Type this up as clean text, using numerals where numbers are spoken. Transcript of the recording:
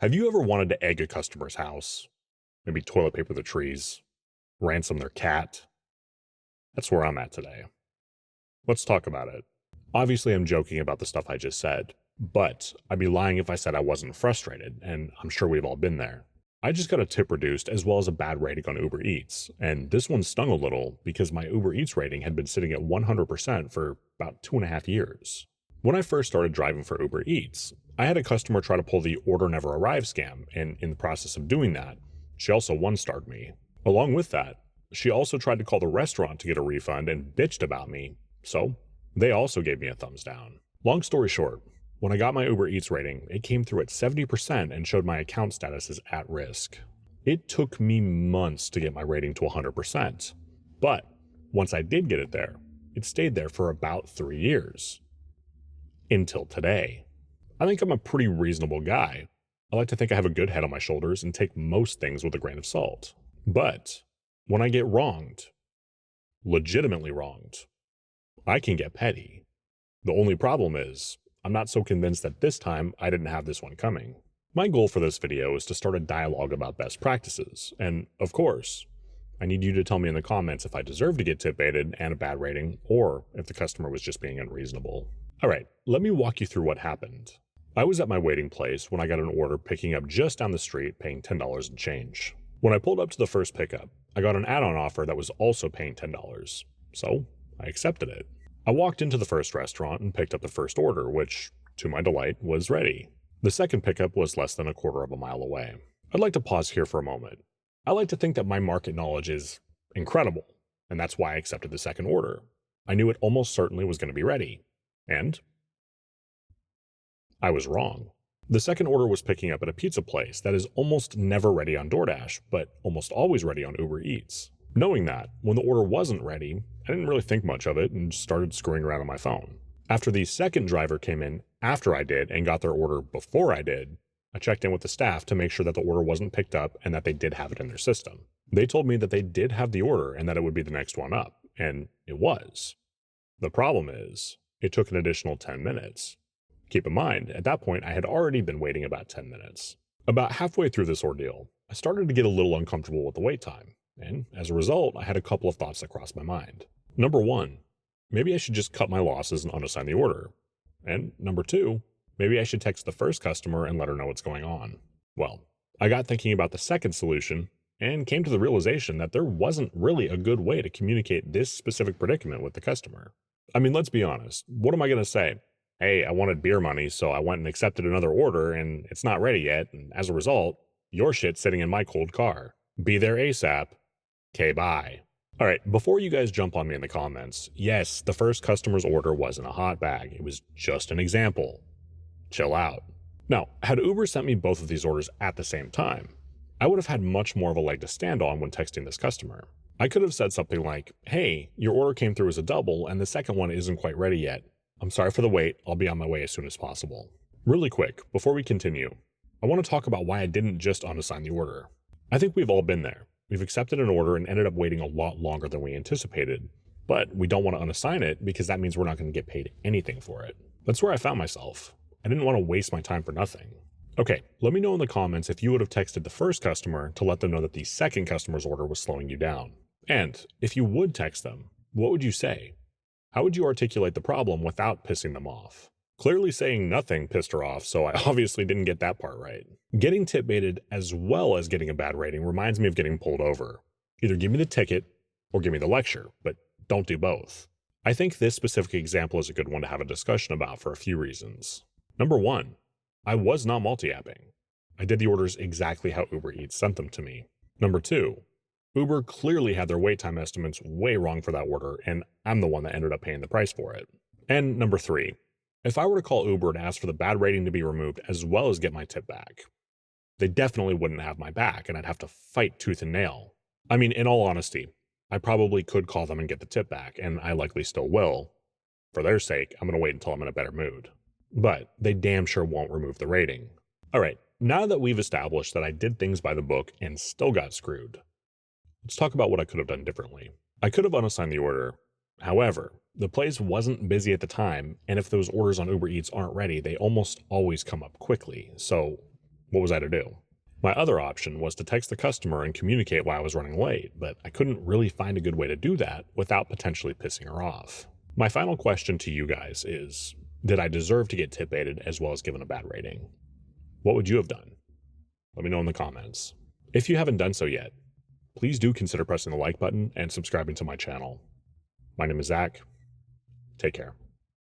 Have you ever wanted to egg a customer's house? Maybe toilet paper the trees, ransom their cat? That's where I'm at today. Let's talk about it. Obviously, I'm joking about the stuff I just said, but I'd be lying if I said I wasn't frustrated, and I'm sure we've all been there. I just got a tip reduced as well as a bad rating on Uber Eats, and this one stung a little because my Uber Eats rating had been sitting at 100% for about 2.5 years. When I first started driving for Uber Eats, I had a customer try to pull the order never arrived scam, and in the process of doing that, she also one-starred me. Along with that, she also tried to call the restaurant to get a refund and bitched about me, so they also gave me a thumbs down. Long story short, when I got my Uber Eats rating, it came through at 70% and showed my account status as at risk. It took me months to get my rating to 100%, but once I did get it there, it stayed there for about 3 years. Until today. I think I'm a pretty reasonable guy. I like to think I have a good head on my shoulders and take most things with a grain of salt. But when I get wronged, legitimately wronged, I can get petty. The only problem is, I'm not so convinced that this time I didn't have this one coming. My goal for this video is to start a dialogue about best practices, and of course, I need you to tell me in the comments if I deserve to get tip baited and a bad rating, or if the customer was just being unreasonable. Alright, let me walk you through what happened. I was at my waiting place when I got an order picking up just down the street paying $10 and change. When I pulled up to the first pickup, I got an add-on offer that was also paying $10, so I accepted it. I walked into the first restaurant and picked up the first order, which, to my delight, was ready. The second pickup was less than a quarter of a mile away. I'd like to pause here for a moment. I like to think that my market knowledge is incredible, and that's why I accepted the second order. I knew it almost certainly was going to be ready. And I was wrong. The second order was picking up at a pizza place that is almost never ready on DoorDash, but almost always ready on Uber Eats. Knowing that, when the order wasn't ready, I didn't really think much of it and started screwing around on my phone. After the second driver came in after I did and got their order before I did, I checked in with the staff to make sure that the order wasn't picked up and that they did have it in their system. They told me that they did have the order and that it would be the next one up, and it was. The problem is, it took an additional 10 minutes. Keep in mind, at that point I had already been waiting about 10 minutes. About halfway through this ordeal, I started to get a little uncomfortable with the wait time, and as a result, I had a couple of thoughts that crossed my mind. Number one, maybe I should just cut my losses and unassign the order. And number two, maybe I should text the first customer and let her know what's going on. Well, I got thinking about the second solution and came to the realization that there wasn't really a good way to communicate this specific predicament with the customer. I mean, let's be honest. What am I going to say? Hey, I wanted beer money, so I went and accepted another order, and it's not ready yet, and as a result, your shit's sitting in my cold car. Be there ASAP. Okay, bye. Alright, before you guys jump on me in the comments, yes, the first customer's order wasn't a hot bag. It was just an example. Chill out. Now, had Uber sent me both of these orders at the same time, I would have had much more of a leg to stand on when texting this customer. I could have said something like, hey, your order came through as a double and the second one isn't quite ready yet. I'm sorry for the wait, I'll be on my way as soon as possible. Really quick, before we continue, I want to talk about why I didn't just unassign the order. I think we've all been there. We've accepted an order and ended up waiting a lot longer than we anticipated. But we don't want to unassign it because that means we're not going to get paid anything for it. That's where I found myself. I didn't want to waste my time for nothing. Okay, let me know in the comments if you would have texted the first customer to let them know that the second customer's order was slowing you down. And if you would text them, what would you say? How would you articulate the problem without pissing them off? Clearly saying nothing pissed her off, so I obviously didn't get that part right. Getting tip baited as well as getting a bad rating reminds me of getting pulled over. Either give me the ticket or give me the lecture, but don't do both. I think this specific example is a good one to have a discussion about for a few reasons. Number one, I was not multi-apping. I did the orders exactly how Uber Eats sent them to me. Number two, Uber clearly had their wait time estimates way wrong for that order, and I'm the one that ended up paying the price for it. And number three, if I were to call Uber and ask for the bad rating to be removed as well as get my tip back, they definitely wouldn't have my back and I'd have to fight tooth and nail. I mean, in all honesty, I probably could call them and get the tip back, and I likely still will. For their sake, I'm going to wait until I'm in a better mood. But they damn sure won't remove the rating. Alright, now that we've established that I did things by the book and still got screwed, let's talk about what I could have done differently. I could have unassigned the order. However, the place wasn't busy at the time, and if those orders on Uber Eats aren't ready, they almost always come up quickly. So What was I to do? My other option was to text the customer and communicate why I was running late, but I couldn't really find a good way to do that without potentially pissing her off. My final question to you guys is, did I deserve to get tip baited as well as given a bad rating? What would you have done? Let me know in the comments. If you haven't done so yet, please do consider pressing the like button and subscribing to my channel. My name is Zach. Take care.